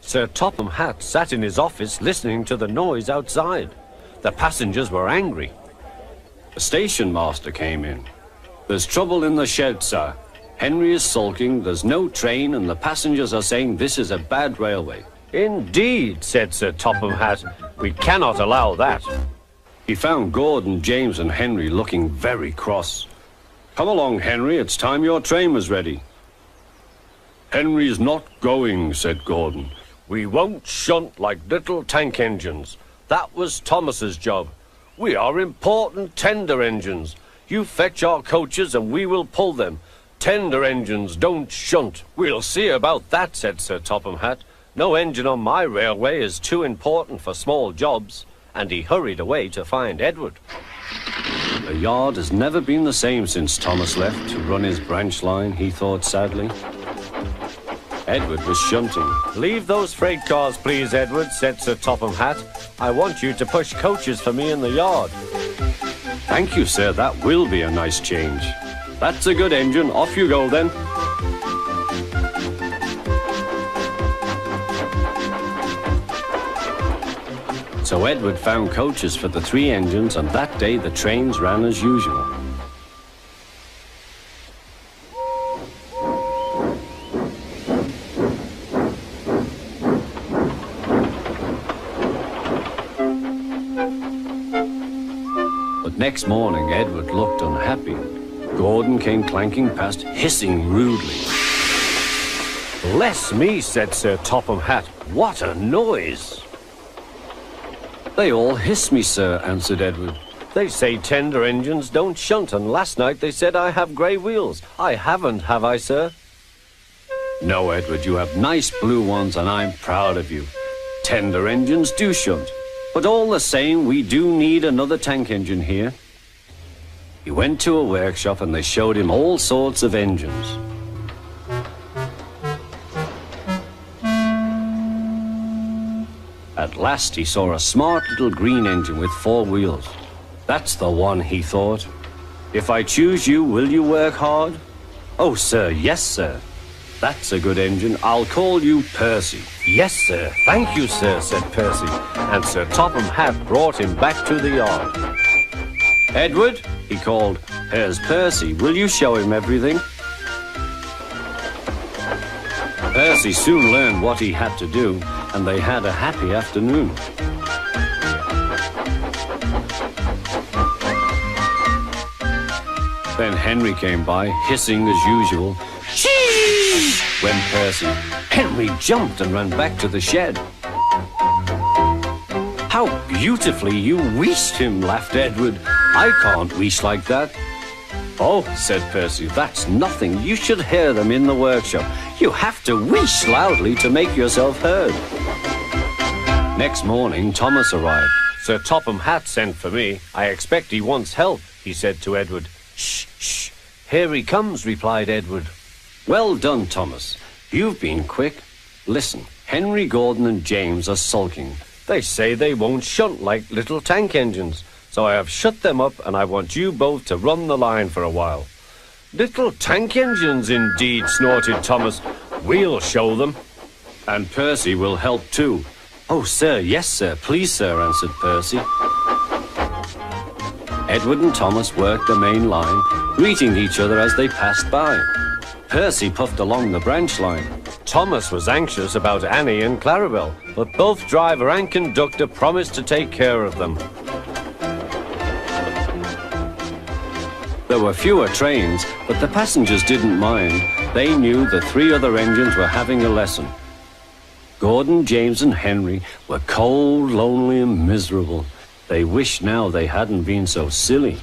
Sir Topham Hatt sat in his office listening to the noise outside. The passengers were angry. The station master came in. "There's trouble in the shed, sir. Henry is sulking, there's no train, and the passengers are saying this is a bad railway." "Indeed," said Sir Topham Hatt. "We cannot allow that." He found Gordon, James, and Henry looking very cross. "Come along, Henry, it's time your train was ready." "Henry's not going," said Gordon. "We won't shunt like little tank engines. That was Thomas's job. We are important tender engines. You fetch our coaches and we will pull them. Tender engines don't shunt." "We'll see about that," said Sir Topham Hatt. "No engine on my railway is too important for small jobs." And he hurried away to find Edward. The yard has never been the same since Thomas left to run his branch line, he thought sadly. Edward was shunting. "Leave those freight cars, please, Edward," said Sir Topham Hatt. "I want you to push coaches for me in the yard." "Thank you, sir, that will be a nice change." "That's a good engine, off you go then." So Edward found coaches for the 3 engines, and that day the trains ran as usual. But next morning Edward looked unhappy. Gordon came clanking past, hissing rudely. "Bless me," said Sir Topham Hatt. "What a noise!" "They all hiss me, sir," answered Edward. "They say tender engines don't shunt, and last night they said I have grey wheels. I haven't, have I, sir?" "No, Edward, you have nice blue ones, and I'm proud of you. Tender engines do shunt, but all the same, we do need another tank engine here." He went to a workshop, and they showed him all sorts of engines. At last he saw a smart little green engine with 4 wheels. "That's the one," he thought. "If I choose you, will you work hard?" "Oh, sir, yes, sir." "That's a good engine. I'll call you Percy." "Yes, sir. Thank you, sir," said Percy, and Sir Topham Hatt brought him back to the yard. "Edward," he called, "here's Percy. Will you show him everything?" Percy soon learned what he had to do, and they had a happy afternoon. Then Henry came by, hissing as usual. "Chee!" went Percy. Henry jumped and ran back to the shed. "How beautifully you wheeshed him," laughed Edward. "I can't wheesh like that." "Oh," said Percy, "that's nothing. You should hear them in the workshop. You have to wheesh loudly to make yourself heard." Next morning, Thomas arrived. "Sir Topham Hatt sent for me. I expect he wants help," he said to Edward. "Shh, shh. Here he comes," replied Edward. "Well done, Thomas. You've been quick. Listen, Henry, Gordon, and James are sulking. They say they won't shunt like little tank engines. So I have shut them up, and I want you both to run the line for a while." "Little tank engines, indeed," snorted Thomas. "We'll show them." "And Percy will help too." "Oh, sir, yes, sir, please, sir," answered Percy. Edward and Thomas worked the main line, greeting each other as they passed by. Percy puffed along the branch line. Thomas was anxious about Annie and Clarabel, but both driver and conductor promised to take care of them. There were fewer trains, but the passengers didn't mind. They knew the 3 other engines were having a lesson. Gordon, James, and Henry were cold, lonely, and miserable. They wished now they hadn't been so silly.